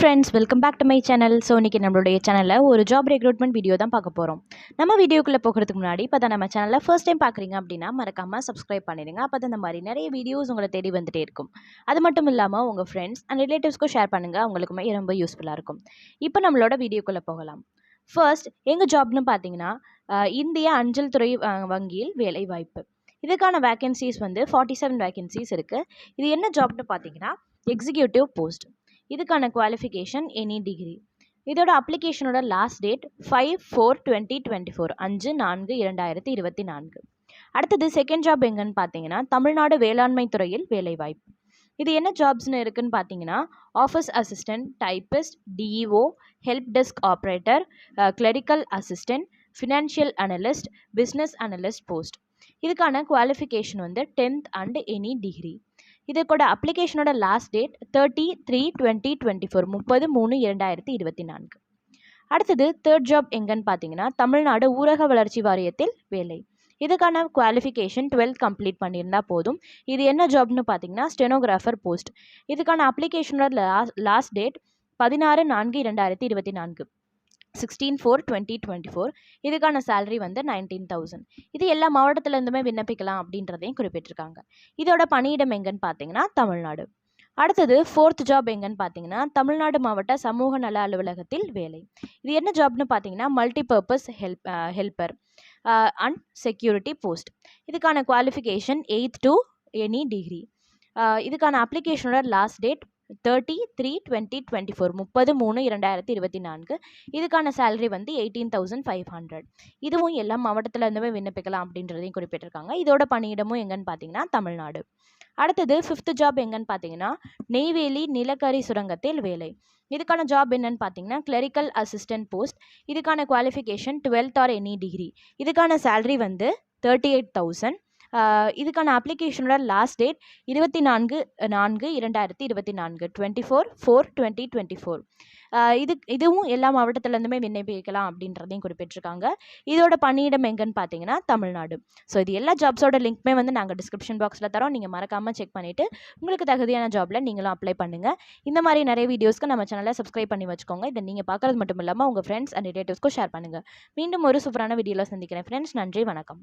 Friends, welcome back to my channel. So இன்றைக்கி நம்மளுடைய சேனலில் ஒரு ஜாப் ரெக்ரூட்மெண்ட் வீடியோ தான் பார்க்க போகிறோம். நம்ம வீடியோக்குள்ளே போகிறதுக்கு முன்னாடி இப்போ தான் நம்ம சேனலில் ஃபர்ஸ்ட் டைம் பார்க்குறீங்க அப்படின்னா மறக்காமல் சப்ஸ்கிரைப் பண்ணிடுங்க. அப்போ தான் இந்த மாதிரி நிறைய வீடியோஸ் உங்களை தேடி வந்துகிட்டே இருக்கும். அது மட்டும் இல்லாமல் உங்கள் ஃப்ரெண்ட்ஸ் அண்ட் ரிலேட்டிவ்ஸ்க்கும் ஷேர் பண்ணுங்கள், அவங்களுக்குமே ரொம்ப யூஸ்ஃபுல்லாக இருக்கும். இப்போ நம்மளோட வீடியோக்குள்ளே போகலாம். ஃபர்ஸ்ட் எங்கள் ஜாப்னு பார்த்தீங்கன்னா இந்திய அஞ்சல் துறை வங்கியில் வேலை வாய்ப்பு. இதுக்கான வேகன்சிஸ் 47 வேகன்சிஸ் இருக்குது. இது என்ன ஜாப்னு பார்த்தீங்கன்னா எக்ஸிக்யூட்டிவ் போஸ்ட். இதுக்கான குவாலிஃபிகேஷன் எனி டிகிரி. இதோட அப்ளிகேஷனோட லாஸ்ட் டேட் 5/4/2024 5/4/2024. அடுத்தது செகண்ட் ஜாப் எங்கன்னு பார்த்தீங்கன்னா தமிழ்நாடு வேளாண்மை துறையில் வேலைவாய்ப்பு. இது என்ன ஜாப்ஸ்னு இருக்குன்னு பார்த்தீங்கன்னா office assistant, typist, DEO, help desk operator, clerical assistant, financial analyst, business analyst post. இதுக்கான qualification 10th and any degree. இதோட அப்ளிகேஷனோட லாஸ்ட் டேட் 30/3/2024 30/3/2024. அடுத்தது தேர்ட் ஜாப் எங்கன்னு பார்த்தீங்கன்னா தமிழ்நாடு ஊரக வளர்ச்சி வாரியத்தில் வேலை. இதுக்கான குவாலிஃபிகேஷன் 12th கம்ப்ளீட் பண்ணியிருந்தால் போதும். இது என்ன ஜாப்னு பார்த்தீங்கன்னா ஸ்டெனோகிராஃபர் போஸ்ட். இதுக்கான அப்ளிகேஷனோட லாஸ்ட் டேட் 16/4/2024 16/4/2024. இதுக்கான சேலரி 19,000. இது எல்லா மாவட்டத்திலேருந்துமே விண்ணப்பிக்கலாம் அப்படின்றதையும் குறிப்பிட்டிருக்காங்க. இதோட பணியிடம் எங்கன்னு பார்த்தீங்கன்னா தமிழ்நாடு. அடுத்தது ஃபோர்த் ஜாப் எங்கன்னு பார்த்தீங்கன்னா தமிழ்நாடு மாவட்ட சமூக நல அலுவலகத்தில் வேலை. இது என்ன ஜாப்னு பார்த்தீங்கன்னா multipurpose helper and security post. இதுக்கான qualification 8th to any degree. இதுக்கான அப்ளிகேஷனோட லாஸ்ட் டேட் 30/3/2024 30/3/2024. இதுக்கான சேலரி 18,500. இதுவும் எல்லா மாவட்டத்தில் இருந்துமே விண்ணப்பிக்கலாம் அப்படின்றதையும் குறிப்பிட்டிருக்காங்க. இதோட பணியிடமும் எங்கன்னு பார்த்தீங்கன்னா தமிழ்நாடு. அடுத்தது ஃபிஃப்த் ஜாப் எங்கன்னு பார்த்தீங்கன்னா நெய்வேலி நிலக்கரி சுரங்கத்தில் வேலை. இதுக்கான ஜாப் என்னன்னு பார்த்தீங்கன்னா கிளரிக்கல் அசிஸ்டன்ட் போஸ்ட். இதுக்கான qualification 12th or any degree. இதுக்கான சேலரி 38,000. இதுக்கான அப்ளிகேஷனோட லாஸ்ட் டேட் 24/4/2024 24/4/2024. இதுவும் எல்லா மாவட்டத்திலேருந்துமே விண்ணப்பிக்கலாம் அப்படின்றதையும் குறிப்பிட்டிருக்காங்க. இதோட பணியிடம் எங்கன்னு பார்த்தீங்கன்னா தமிழ்நாடு. ஸோ இது எல்லா ஜாப்ஸோட லிங்க்மே நாங்கள் டிஸ்கிரிப்ஷன் பாக்ஸில் தரோம். நீங்கள் மறக்காமல் செக் பண்ணிவிட்டு உங்களுக்கு தகுதியான ஜாபில் நீங்களும் அப்ளை பண்ணுங்கள். இந்த மாதிரி நிறைய வீடியோஸ்க்கு நம்ம சேனலை சப்ஸ்கிரைப் பண்ணி வச்சுக்கோங்க. இதை நீங்கள் பார்க்குறது மட்டும் இல்லாமல் உங்கள் ஃப்ரெண்ட்ஸ் அண்ட் ரிலேட்டிவ்ஸ்க்கும் ஷேர் பண்ணுங்கள். மீண்டும் ஒரு சூப்பரான வீடியோவில் சந்திக்கிறேன் ஃப்ரெண்ட்ஸ். நன்றி, வணக்கம்.